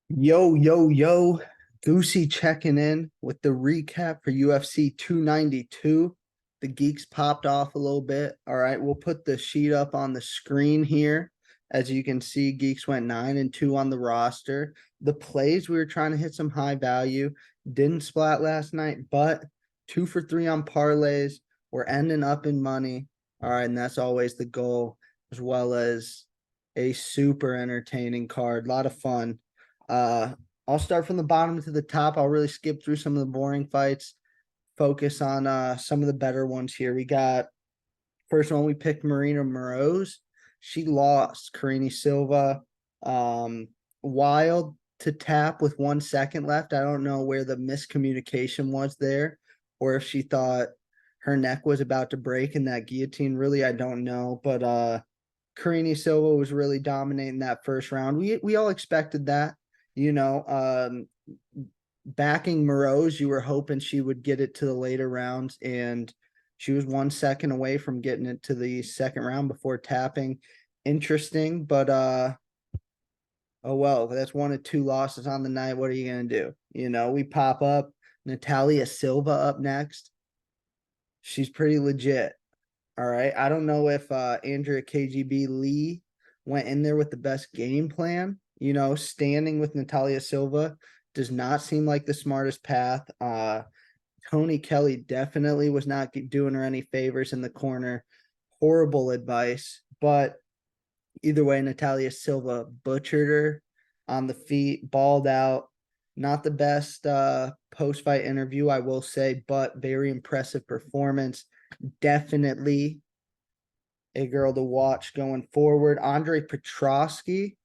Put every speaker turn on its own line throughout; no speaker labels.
Yo, yo, yo. Goosey checking in with the recap for UFC 292. The geeks popped off a little bit. All right, we'll put the sheet up on the screen here. As you can see, geeks went 9-2 on the roster. The plays, we were trying to hit some high value. Didn't splat last night, but 2 for 3 on parlays. We're ending up in money. All right, and that's always the goal, as well as a super entertaining card. A lot of fun. Uh, I'll start from the bottom to the top. I'll really skip through some of the boring fights, focus on some of the better ones here. We got first one we picked Marina Moroz. She lost Karine Silva. Wild to tap with 1 second left. I don't know where the miscommunication was there, or if she thought her neck was about to break in that guillotine. Really, I don't know. But Karine Silva was really dominating that first round. We all expected that, you know. Backing Moroz, you were hoping she would get it to the later rounds, and she was 1 second away from getting it to the second round before tapping. Interesting, but oh well, that's 1 of 2 losses on the night. What are you gonna do? We pop up. Natalia Silva up next. She's pretty legit. All right. I don't know if Andrea KGB Lee went in there with the best game plan. Standing with Natalia Silva does not seem like the smartest path. Tony Kelly definitely was not doing her any favors in the corner. Horrible advice. But either way, Natalia Silva butchered her on the feet, balled out. Not the best post fight interview, I will say, but very impressive performance. Definitely a girl to watch going forward. Andre Petrosky,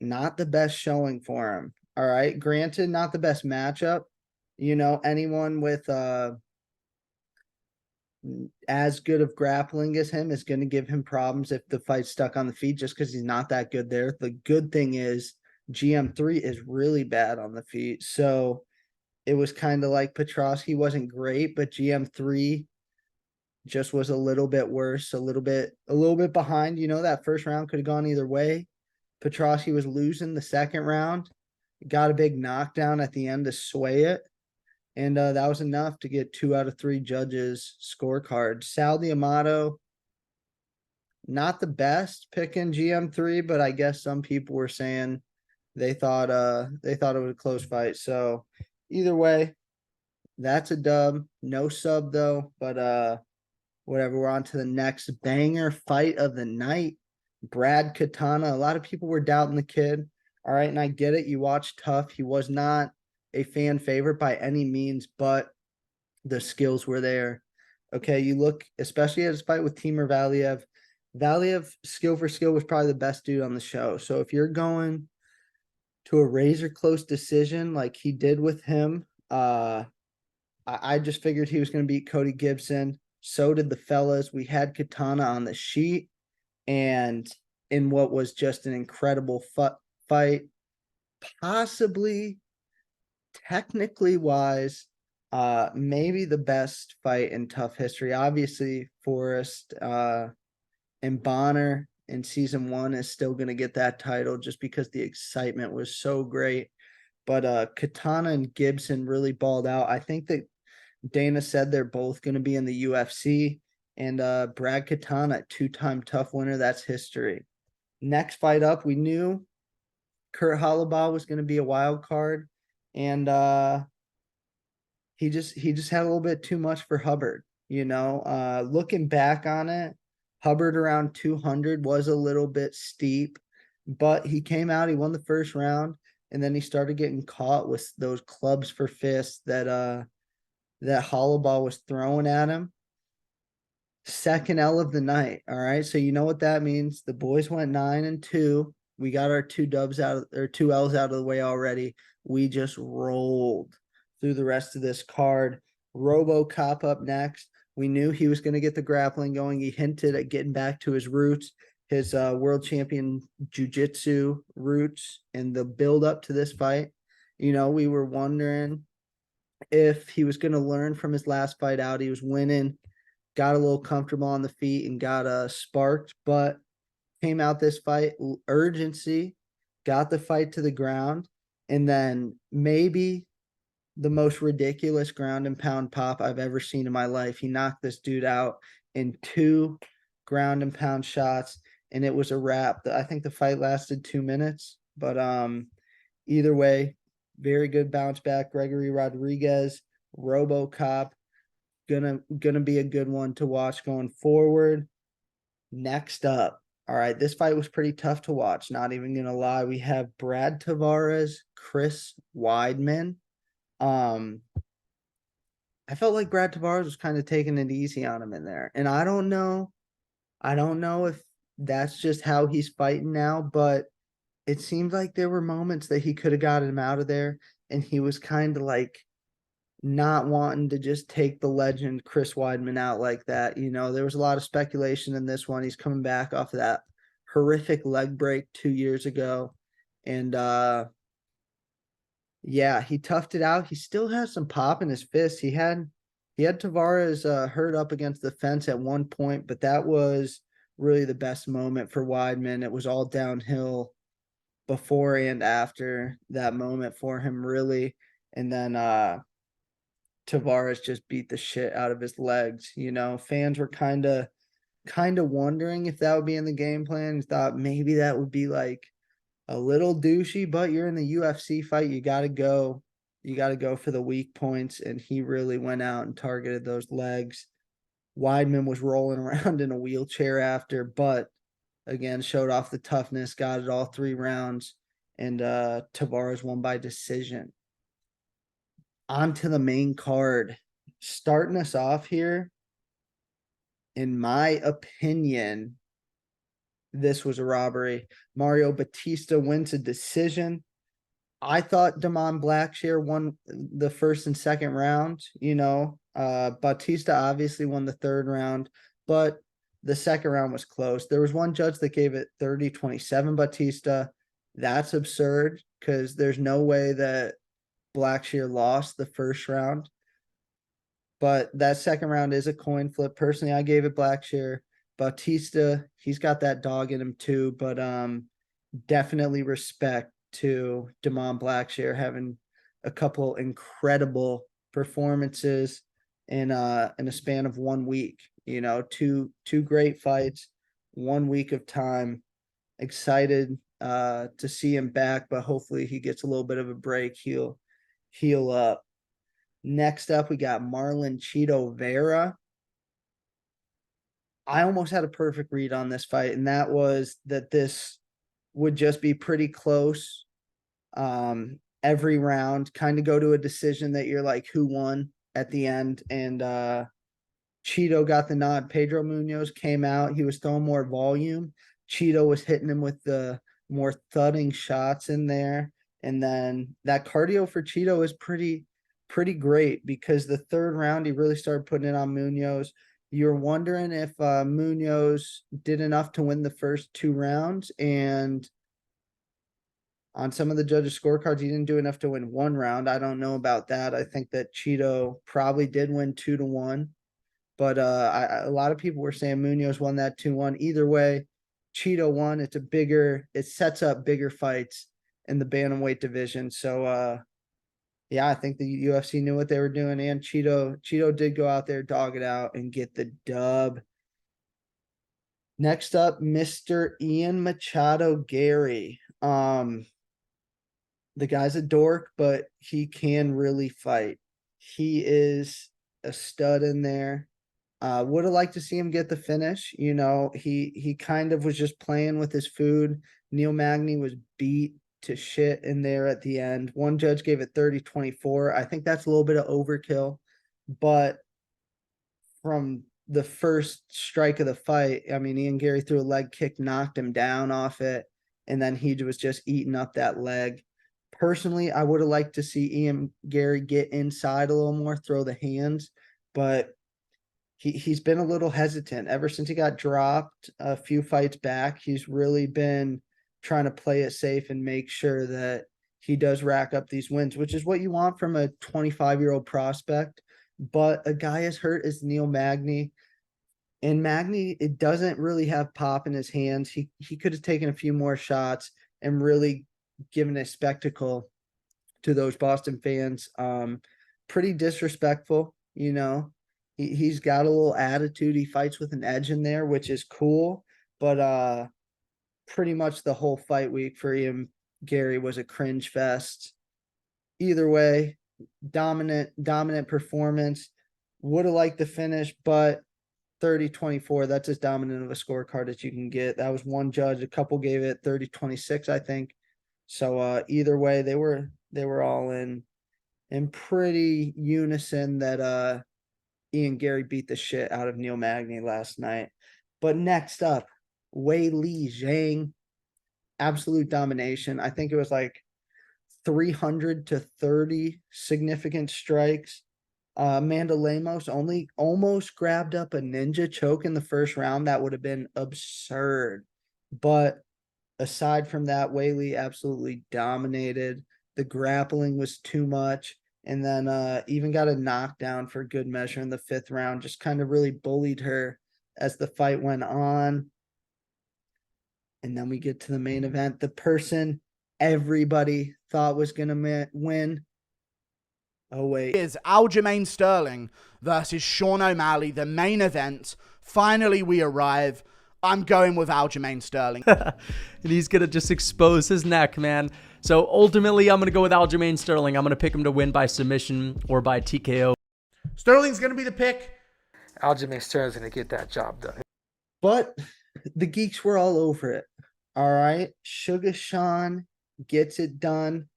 not the best showing for him. All right. Granted, not the best matchup. Anyone with as good of grappling as him is going to give him problems if the fight's stuck on the feet just because he's not that good there. The good thing is GM3 is really bad on the feet. So it was kind of like Petrosky wasn't great, but GM3 just was a little bit worse, a little bit behind. That first round could have gone either way. Petrosky was losing the second round, got a big knockdown at the end to sway it. And that was enough to get 2 out of 3 judges' scorecards. Sal D'Amato, not the best picking GM3, but I guess some people were saying they thought it was a close fight. So either way, that's a dub. No sub though, but whatever. We're on to the next banger fight of the night. Brad Katana. A lot of people were doubting the kid. All right, and I get it. You watch Tough. He was not a fan favorite by any means, but the skills were there. Okay, you look, especially at his fight with Timur Valiev. Valiev, skill for skill, was probably the best dude on the show. So if you're going to a razor close decision like he did with him, I just figured he was going to beat Cody Gibson. So did the fellas. We had Katana on the sheet, and in what was just an incredible fight, possibly technically wise, maybe the best fight in Tough history. Obviously, Forrest and Bonner in season 1 is still going to get that title just because the excitement was so great. But Katana and Gibson really balled out. I think that Dana said they're both going to be in the UFC. And Brad Katana, 2-time Tough winner, that's history. Next fight up, we knew Kurt Hollabaugh was going to be a wild card, and he just had a little bit too much for Hubbard. Looking back on it, Hubbard around 200 was a little bit steep, but he came out, he won the first round, and then he started getting caught with those clubs for fists that Hollabaugh was throwing at him. Second L of the night. All right. So you know what that means. The boys went 9-2. We got our 2 L's out of the way already. We just rolled through the rest of this card. RoboCop up next. We knew he was going to get the grappling going. He hinted at getting back to his roots, his world champion jiu-jitsu roots, and the build up to this fight. We were wondering if he was going to learn from his last fight out. He was winning, got a little comfortable on the feet, and got sparked, but came out this fight urgency, got the fight to the ground, and then maybe the most ridiculous ground and pound pop I've ever seen in my life. He knocked this dude out in 2 ground and pound shots, and it was a wrap. I think the fight lasted 2 minutes, but either way, very good bounce back. Gregory Rodriguez, RoboCop, gonna be a good one to watch going forward. Next up, all right, this fight was pretty tough to watch. Not even gonna lie, we have Brad Tavares, Chris Weidman. Um, I felt like Brad Tavares was kind of taking it easy on him in there, and I don't know. I don't know if that's just how he's fighting now, but it seemed like there were moments that he could have gotten him out of there, and he was kind of like not wanting to just take the legend Chris Weidman out like that. There was a lot of speculation in this one. He's coming back off of that horrific leg break 2 years ago. And yeah, he toughed it out. He still has some pop in his fist. He had Tavares hurt up against the fence at one point, but that was really the best moment for Weidman. It was all downhill before and after that moment for him, really. And then Tavares just beat the shit out of his legs. Fans were kind of wondering if that would be in the game plan. Thought maybe that would be like a little douchey, but you're in the UFC fight. You got to go. You got to go for the weak points. And he really went out and targeted those legs. Weidman was rolling around in a wheelchair after, but again, showed off the toughness, got it all 3 rounds, and Tavares won by decision. On to the main card. Starting us off here, in my opinion, this was a robbery. Mario Batista wins a decision. I thought Damon Blackshear won the first and second round. Batista obviously won the third round, but the second round was close. There was one judge that gave it 30-27 Batista. That's absurd because there's no way that Blackshear lost the first round. But that second round is a coin flip. Personally, I gave it Blackshear. Batista, he's got that dog in him too, but definitely respect to Damon Blackshear having a couple incredible performances in a span of 1 week. Two great fights, 1 week of time. Excited to see him back, but hopefully he gets a little bit of a break. He'll heal up. Next up, we got Marlon Chito Vera. I almost had a perfect read on this fight, and that was that this would just be pretty close every round, kind of go to a decision that you're like, who won at the end? And Chito got the nod. Pedro Munoz came out. He was throwing more volume. Chito was hitting him with the more thudding shots in there. And then that cardio for Chito is pretty great because the third round, he really started putting it on Munoz. You're wondering if Munoz did enough to win the first 2 rounds, and on some of the judges' scorecards, he didn't do enough to win 1 round. I don't know about that. I think that Chito probably did win 2-1, but a lot of people were saying Munoz won that 2-1. Either way, Chito won. It sets up bigger fights in the bantamweight division. So yeah, I think the UFC knew what they were doing, and Chito did go out there, dog it out, and get the dub. Next up, Mr. Ian Machado Garry. The guy's a dork, but he can really fight. He is a stud in there. Would have liked to see him get the finish. He kind of was just playing with his food. Neil Magny was beat to shit in there at the end. One judge gave it 30-24. I think that's a little bit of overkill, but from the first strike of the fight, I mean, Ian Garry threw a leg kick, knocked him down off it, and then he was just eating up that leg. Personally, I would have liked to see Ian Garry get inside a little more, throw the hands, but he's been a little hesitant ever since he got dropped a few fights back. He's really been trying to play it safe and make sure that he does rack up these wins, which is what you want from a 25-year-old prospect. But a guy as hurt as Neil Magny, and Magny, it doesn't really have pop in his hands. He could have taken a few more shots and really giving a spectacle to those Boston fans. Pretty disrespectful, you know. He's got a little attitude. He fights with an edge in there, which is cool. But pretty much the whole fight week for him, Garry, was a cringe fest. Either way, dominant performance. Would have liked the finish, but 30-24, that's as dominant of a scorecard as you can get. That was one judge. A couple gave it 30-26, I think. So either way, they were all in pretty unison that Ian Garry beat the shit out of Neil Magny last night. But next up, Wei Li Zhang, absolute domination. I think it was like 300-30 significant strikes. Amanda Lemos only almost grabbed up a ninja choke in the first round. That would have been absurd. But aside from that, Wei Li absolutely dominated. The grappling was too much. And then even got a knockdown for good measure in the 5th round. Just kind of really bullied her as the fight went on. And then we get to the main event. The person everybody thought was going to win. Oh, wait.
Is Aljamain Sterling versus Sean O'Malley, the main event. Finally, we arrive. I'm going with Aljamain Sterling.
And he's going to just expose his neck, man. So ultimately, I'm going to go with Aljamain Sterling. I'm going to pick him to win by submission or by TKO.
Sterling's going to be the pick.
Aljamain Sterling's going to get that job done.
But the geeks were all over it. All right. Suga Sean gets it done.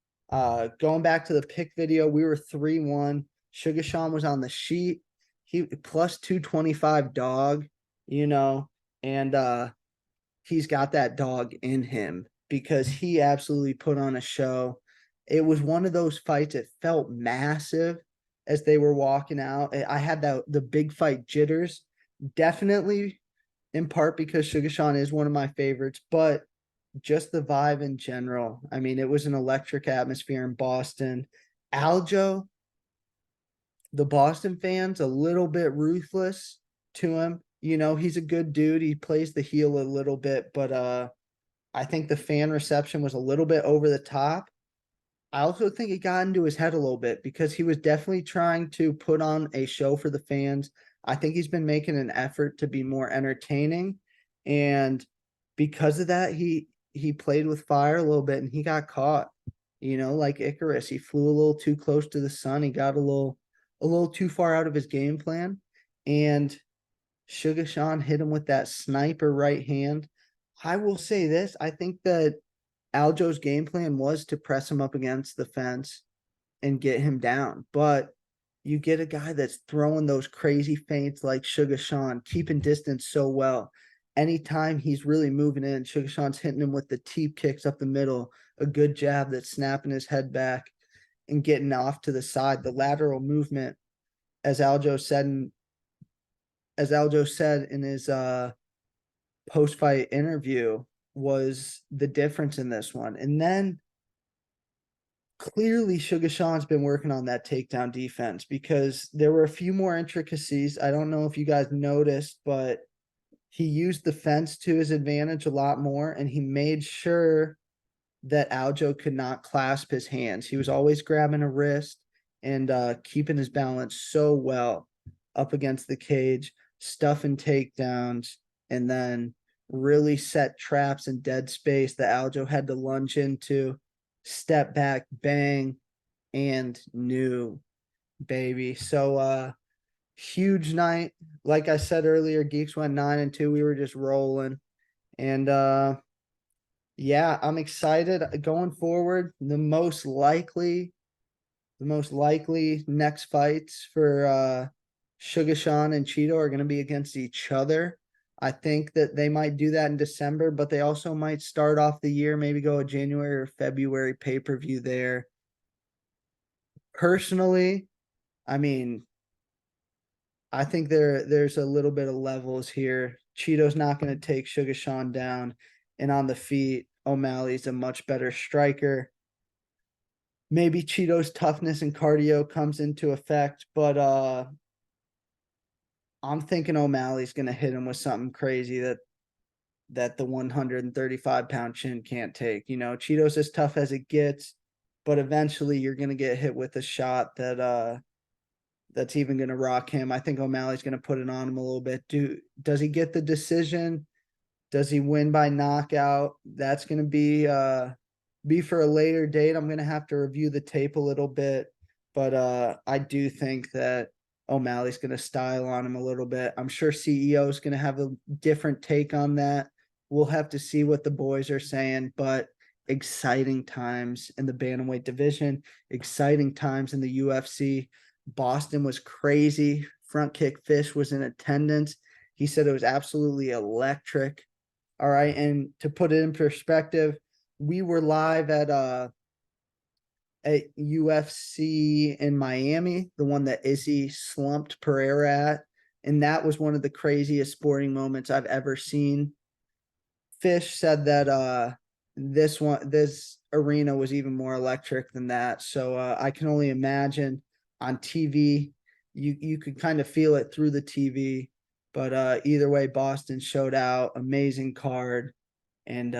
Going back to the pick video, we were 3-1. Suga Sean was on the sheet. He plus 225 dog, you know, and he's got that dog in him because he absolutely put on a show. It was one of those fights. It felt massive as they were walking out. I had the big fight jitters, definitely in part because Suga Sean is one of my favorites, but just the vibe in general. I mean, it was an electric atmosphere in Boston. Aljo, the Boston fans, a little bit ruthless to him. You know, he's a good dude. He plays the heel a little bit, but I think the fan reception was a little bit over the top. I also think it got into his head a little bit because he was definitely trying to put on a show for the fans. I think he's been making an effort to be more entertaining. And because of that, he played with fire a little bit and he got caught, you know, like Icarus. He flew a little too close to the sun. He got a little too far out of his game plan. And Suga Sean hit him with that sniper right hand. I will say this. I think that Aljo's game plan was to press him up against the fence and get him down. But you get a guy that's throwing those crazy feints like Suga Sean, keeping distance so well. Anytime he's really moving in, Suga Sean's hitting him with the teep kicks up the middle, a good jab that's snapping his head back and getting off to the side. The lateral movement, as Aljo said in his post-fight interview, was the difference in this one. And then clearly Suga Sean's been working on that takedown defense because there were a few more intricacies. I don't know if you guys noticed, but he used the fence to his advantage a lot more, and he made sure that Aljo could not clasp his hands. He was always grabbing a wrist and keeping his balance so well up against the cage, stuffing takedowns, and then really set traps in dead space that Aljo had to lunge into, step back, bang, and new, baby. So huge night. Like I said earlier, Geeks went 9-2. We were just rolling. And yeah, I'm excited going forward. The most likely next fights for Suga Sean and Chito are going to be against each other. I think that they might do that in December, but they also might start off the year, maybe go a January or February pay-per-view there. Personally, I mean, I think there's a little bit of levels here. Chito's not going to take Suga Sean down. And on the feet, O'Malley's a much better striker. Maybe Chito's toughness and cardio comes into effect, but I'm thinking O'Malley's going to hit him with something crazy that the 135-pound chin can't take. You know, Chito's as tough as it gets, but eventually you're going to get hit with a shot that's even going to rock him. I think O'Malley's going to put it on him a little bit. Does he get the decision? Does he win by knockout? That's going to be for a later date. I'm going to have to review the tape a little bit, but I do think that O'Malley's going to style on him a little bit. I'm sure CEO is going to have a different take on that. We'll have to see what the boys are saying, but exciting times in the bantamweight division, exciting times in the UFC. Boston was crazy. Front Kick Fish was in attendance. He said it was absolutely electric. All right. And to put it in perspective, we were live at UFC in Miami, the one that Izzy slumped Pereira at. And that was one of the craziest sporting moments I've ever seen. Fish said that this arena was even more electric than that. So I can only imagine on TV, you could kind of feel it through the TV. But either way, Boston showed out. Amazing card. And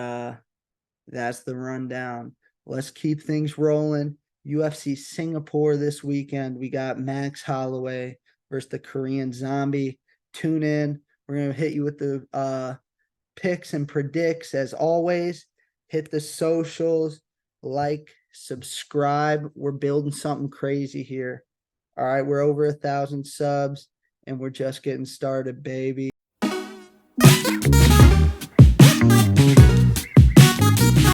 that's the rundown. Let's keep things rolling. UFC Singapore this weekend. We got Max Holloway versus the Korean Zombie. Tune in. We're going to hit you with the picks and predicts as always. Hit the socials. Like, subscribe. We're building something crazy here. All right, we're over 1,000 subs, and we're just getting started, baby.